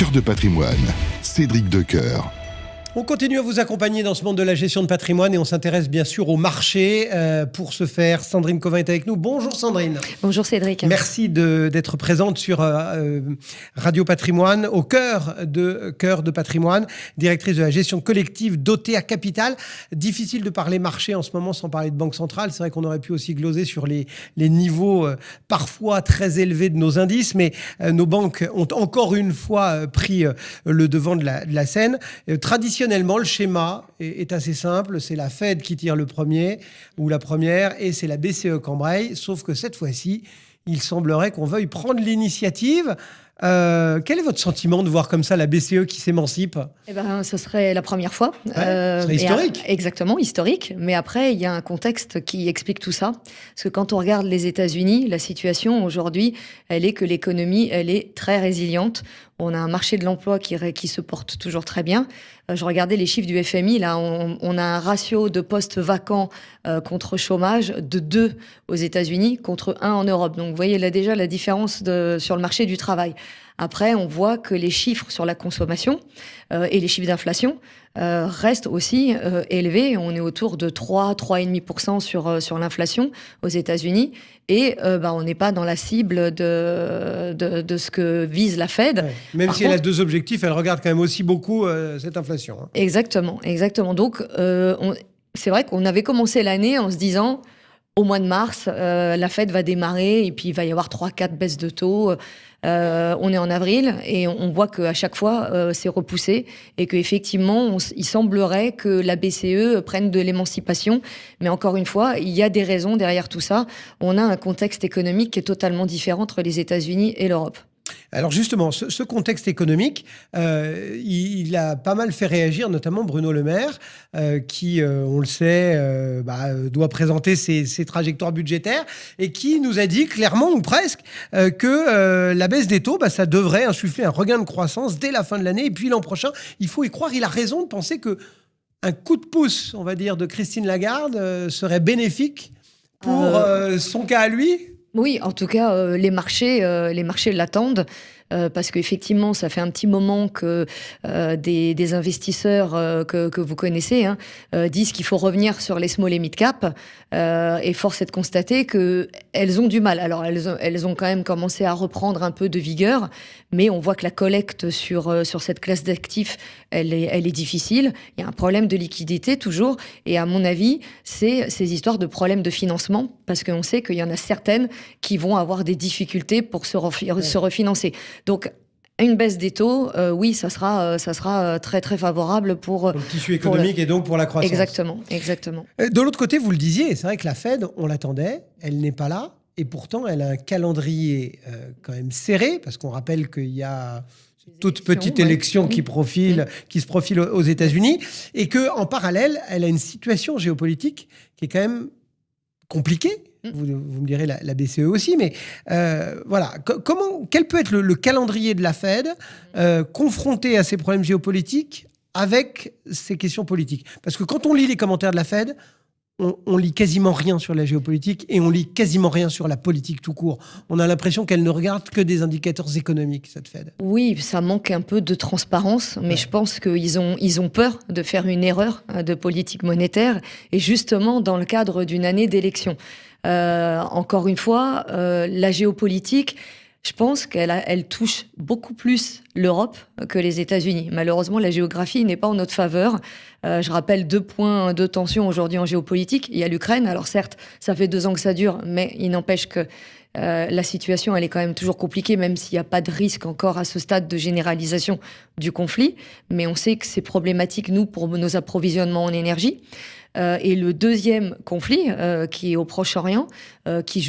Cœur de patrimoine, Cédric Decoeur. On continue à vous accompagner dans ce monde de la gestion de patrimoine et on s'intéresse bien sûr au marché. Pour ce faire, Sandrine Cauvin est avec nous. Bonjour Sandrine. Bonjour Cédric. Merci d'être présente sur Radio Patrimoine, au cœur de patrimoine, directrice de la gestion collective d'OTA Capital. Difficile de parler marché en ce moment sans parler de banque centrale. C'est vrai qu'on aurait pu aussi gloser sur les niveaux parfois très élevés de nos indices, mais nos banques ont encore une fois pris le devant de la scène. Traditionnellement, le schéma est assez simple. C'est la Fed qui tire le premier ou la première et c'est la BCE qui embraye. Sauf que cette fois-ci, il semblerait qu'on veuille prendre l'initiative. Quel est votre sentiment de voir comme ça la BCE qui s'émancipe ? Ce serait la première fois. Ce serait historique. Exactement, historique. Mais après, il y a un contexte qui explique tout ça. Parce que quand on regarde les États-Unis, la situation aujourd'hui, elle est que l'économie, elle est très résiliente. On a un marché de l'emploi qui se porte toujours très bien. Je regardais les chiffres du FMI. Là, on a un ratio de postes vacants contre chômage de 2 aux États-Unis contre 1 en Europe. Donc, vous voyez là déjà la différence sur le marché du travail. Après, on voit que les chiffres sur la consommation et les chiffres d'inflation restent aussi élevés. On est autour de 3,5% sur l'inflation aux États-Unis. Et on n'est pas dans la cible de ce que vise la Fed. Ouais. Même si elle a 2 objectifs, elle regarde quand même aussi beaucoup cette inflation. Hein. Exactement. Donc, c'est vrai qu'on avait commencé l'année en se disant... Au mois de mars, la Fed va démarrer et puis il va y avoir 3-4 baisses de taux. On est en avril et on voit qu'à chaque fois, c'est repoussé et qu'effectivement, il semblerait que la BCE prenne de l'émancipation. Mais encore une fois, il y a des raisons derrière tout ça. On a un contexte économique qui est totalement différent entre les États-Unis et l'Europe. Alors justement, ce contexte économique, il a pas mal fait réagir, notamment Bruno Le Maire, qui, on le sait, doit présenter ses trajectoires budgétaires et qui nous a dit clairement, ou presque, que la baisse des taux, ça devrait insuffler un regain de croissance dès la fin de l'année. Et puis l'an prochain, il faut y croire. Il a raison de penser qu'un coup de pouce, on va dire, de Christine Lagarde serait bénéfique pour son cas à lui. Oui, en tout cas, les marchés l'attendent. Parce qu'effectivement, ça fait un petit moment que des investisseurs que vous connaissez disent qu'il faut revenir sur les small et mid cap. Et force est de constater qu'elles ont du mal. Alors, elles ont quand même commencé à reprendre un peu de vigueur, mais on voit que la collecte sur cette classe d'actifs, elle est difficile. Il y a un problème de liquidité toujours. Et à mon avis, c'est ces histoires de problèmes de financement, parce qu'on sait qu'il y en a certaines qui vont avoir des difficultés pour se refinancer. Donc, une baisse des taux, oui, ça sera très, très favorable pour... le tissu économique et donc pour la croissance. Exactement. De l'autre côté, vous le disiez, c'est vrai que la Fed, on l'attendait, elle n'est pas là. Et pourtant, elle a un calendrier quand même serré, parce qu'on rappelle qu'il y a toute petite élection qui se profile aux États-Unis, et qu'en parallèle, elle a une situation géopolitique qui est quand même compliquée. Vous me direz la BCE aussi, mais voilà. Quel peut être le calendrier de la Fed confronté à ces problèmes géopolitiques avec ces questions politiques ? Parce que quand on lit les commentaires de la Fed, on lit quasiment rien sur la géopolitique et on lit quasiment rien sur la politique tout court. On a l'impression qu'elle ne regarde que des indicateurs économiques, cette Fed. Oui, ça manque un peu de transparence, mais je pense qu'ils ont peur de faire une erreur de politique monétaire, et justement dans le cadre d'une année d'élection. Encore une fois, la géopolitique, je pense qu'elle touche beaucoup plus l'Europe que les États-Unis. Malheureusement, la géographie n'est pas en notre faveur. Je rappelle 2 points de tension aujourd'hui en géopolitique. Il y a l'Ukraine. Alors certes, ça fait 2 ans que ça dure, mais il n'empêche que la situation, elle est quand même toujours compliquée, même s'il n'y a pas de risque encore à ce stade de généralisation du conflit. Mais on sait que c'est problématique, nous, pour nos approvisionnements en énergie. Et le deuxième conflit, qui est au Proche-Orient, qui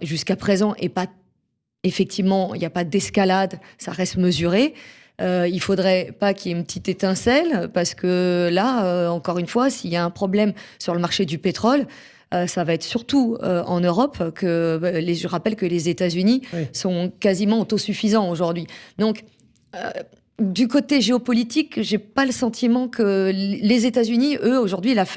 jusqu'à présent est pas... Effectivement, il n'y a pas d'escalade, ça reste mesuré. Il faudrait pas qu'il y ait une petite étincelle, parce que là, encore une fois, s'il y a un problème sur le marché du pétrole, ça va être surtout en Europe je rappelle que les États-Unis sont quasiment autosuffisants aujourd'hui. Donc, Du côté géopolitique, j'ai pas le sentiment que les États-Unis, eux, aujourd'hui, leur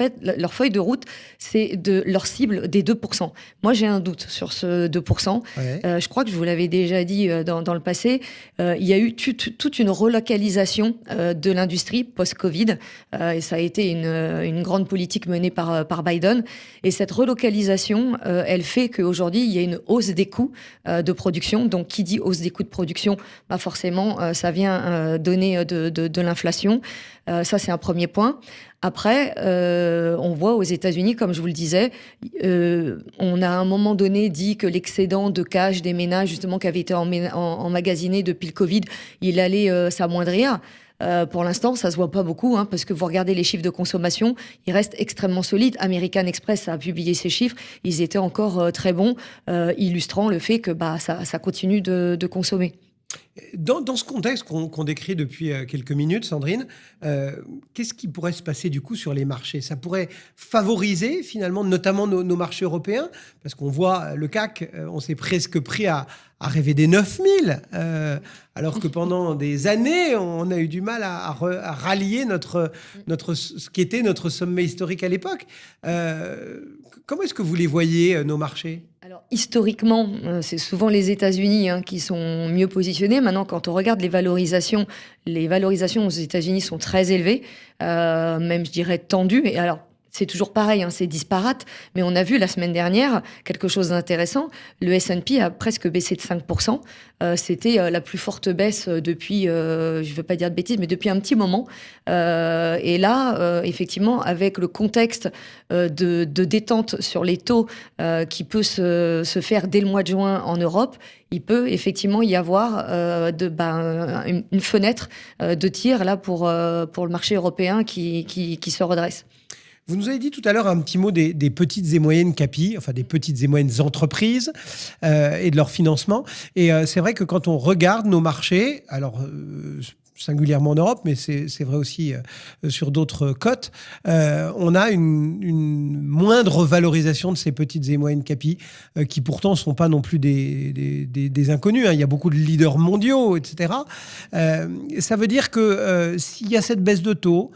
feuille de route, c'est leur cible des 2%. Moi, j'ai un doute sur ce 2%. Ouais. Je crois que je vous l'avais déjà dit dans le passé. Il y a eu toute une relocalisation de l'industrie post-Covid. Et ça a été une grande politique menée par Biden. Et cette relocalisation, elle fait qu'aujourd'hui, il y a une hausse des coûts de production. Donc, qui dit hausse des coûts de production, bah forcément, ça vient donner de l'inflation. Ça, c'est un premier point. Après, on voit aux États-Unis, comme je vous le disais, on a à un moment donné dit que l'excédent de cash des ménages, justement, qui avait été emmagasiné depuis le Covid, il allait s'amoindrir. Pour l'instant, ça se voit pas beaucoup, parce que vous regardez les chiffres de consommation, ils restent extrêmement solides. American Express a publié ces chiffres, ils étaient encore très bons, illustrant le fait que ça continue de consommer. Dans ce contexte qu'on décrit depuis quelques minutes, Sandrine, qu'est-ce qui pourrait se passer du coup sur les marchés ? Ça pourrait favoriser finalement notamment nos marchés européens, parce qu'on voit le CAC, on s'est presque pris à rêver des 9000, alors que pendant des années, on a eu du mal à rallier ce qui était notre sommet historique à l'époque. Comment est-ce que vous les voyez, nos marchés ? Alors, historiquement, c'est souvent les États-Unis qui sont mieux positionnés. Maintenant, quand on regarde les valorisations aux États-Unis sont très élevées, même, je dirais, tendues. Et alors, c'est toujours pareil, c'est disparate, mais on a vu la semaine dernière quelque chose d'intéressant. Le S&P a presque baissé de 5%. C'était la plus forte baisse depuis, je ne veux pas dire de bêtises, mais depuis un petit moment. Et là, effectivement, avec le contexte de détente sur les taux qui peut se faire dès le mois de juin en Europe, il peut effectivement y avoir une fenêtre de tir là pour le marché européen qui se redresse. Vous nous avez dit tout à l'heure un petit mot des petites et moyennes capis, enfin des petites et moyennes entreprises et de leur financement. Et c'est vrai que quand on regarde nos marchés, alors singulièrement en Europe, mais c'est vrai aussi sur d'autres côtes, on a une moindre valorisation de ces petites et moyennes capis qui pourtant ne sont pas non plus des inconnus. Il y a beaucoup de leaders mondiaux, etc. Ça veut dire que s'il y a cette baisse de taux,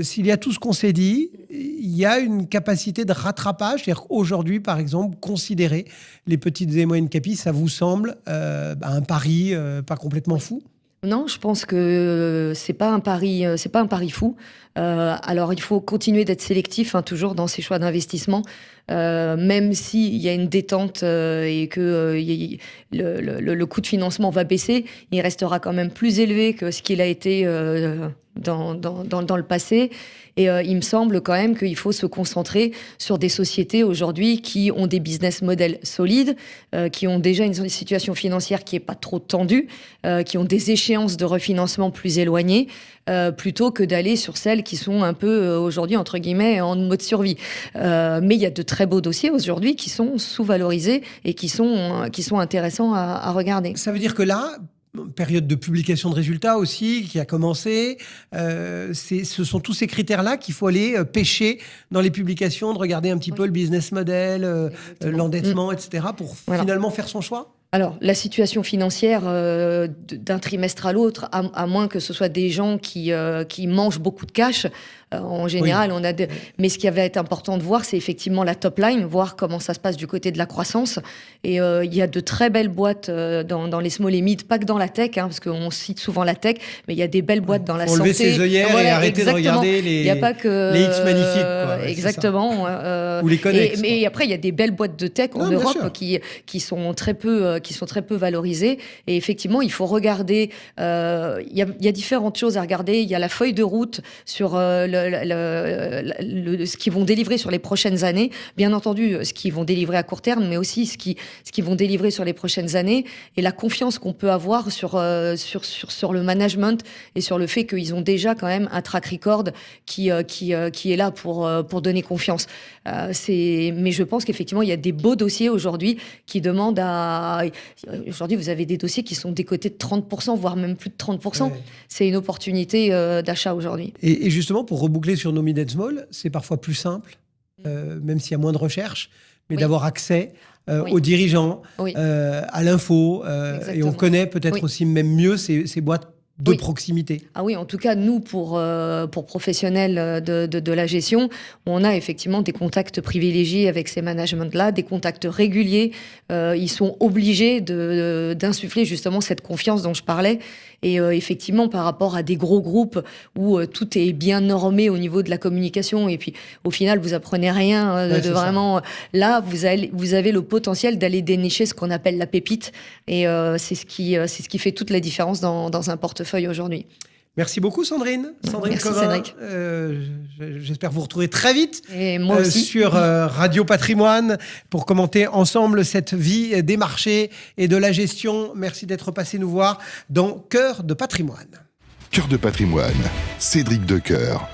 s'il y a tout ce qu'on s'est dit, il y a une capacité de rattrapage. C'est-à-dire qu'aujourd'hui, par exemple, considérer les petites et moyennes capis, ça vous semble un pari pas complètement fou ? Non, je pense que c'est pas un pari fou. Alors, il faut continuer d'être sélectif, toujours dans ses choix d'investissement, même s'il y a une détente et que le coût de financement va baisser, il restera quand même plus élevé que ce qu'il a été dans le passé. Et il me semble quand même qu'il faut se concentrer sur des sociétés aujourd'hui qui ont des business models solides, qui ont déjà une situation financière qui est pas trop tendue, qui ont des échéances de refinancement plus éloignées, plutôt que d'aller sur celles qui sont un peu aujourd'hui entre guillemets en mode survie. Mais il y a de très beaux dossiers aujourd'hui qui sont sous-valorisés et qui sont intéressants à regarder. Ça veut dire que là, période de publication de résultats aussi qui a commencé. Ce sont tous ces critères-là qu'il faut aller pêcher dans les publications, de regarder un petit peu le business model, l'endettement, etc. pour finalement faire son choix. Alors, la situation financière d'un trimestre à l'autre, à moins que ce soit des gens qui mangent beaucoup de cash, en général, on a mais ce qui va être important de voir, c'est effectivement la top line, voir comment ça se passe du côté de la croissance. Et il y a de très belles boîtes dans les small et mid, pas que dans la tech, parce qu'on cite souvent la tech, mais il y a des belles boîtes dans la santé. Lever ses œillères et arrêter de regarder les X magnifiques. Exactement. Ou les connexes. Mais après, il y a des belles boîtes de tech en Europe qui sont très peu valorisées. Et effectivement, il faut regarder. Il y a différentes choses à regarder. Il y a la feuille de route sur ce qu'ils vont délivrer sur les prochaines années. Bien entendu, ce qu'ils vont délivrer à court terme, mais aussi ce qu'ils vont délivrer sur les prochaines années. Et la confiance qu'on peut avoir sur le management et sur le fait qu'ils ont déjà quand même un track record qui est là pour donner confiance. Mais je pense qu'effectivement, il y a des beaux dossiers aujourd'hui qui demandent Aujourd'hui, vous avez des dossiers qui sont décotés de 30%, voire même plus de 30%. Ouais. C'est une opportunité d'achat aujourd'hui. Et justement, pour reboucler sur nos mid and small, c'est parfois plus simple, même s'il y a moins de recherche, mais d'avoir accès aux dirigeants, à l'info. Et on connaît peut-être aussi même mieux ces boîtes de proximité. Ah oui, en tout cas, nous, pour professionnels de la gestion, on a effectivement des contacts privilégiés avec ces managements-là, des contacts réguliers. Ils sont obligés d'insuffler justement cette confiance dont je parlais. Et effectivement, par rapport à des gros groupes où tout est bien normé au niveau de la communication, et puis au final, vous apprenez rien de vraiment... Là, vous avez le potentiel d'aller dénicher ce qu'on appelle la pépite. Et c'est ce qui fait toute la différence dans un portefeuille aujourd'hui. Merci beaucoup Sandrine. Sandrine Merci Covin, Cédric. J'espère vous retrouver très vite et moi aussi. Sur Radio Patrimoine pour commenter ensemble cette vie des marchés et de la gestion. Merci d'être passé nous voir dans Cœur de Patrimoine. Cœur de Patrimoine, Cédric Decoeur.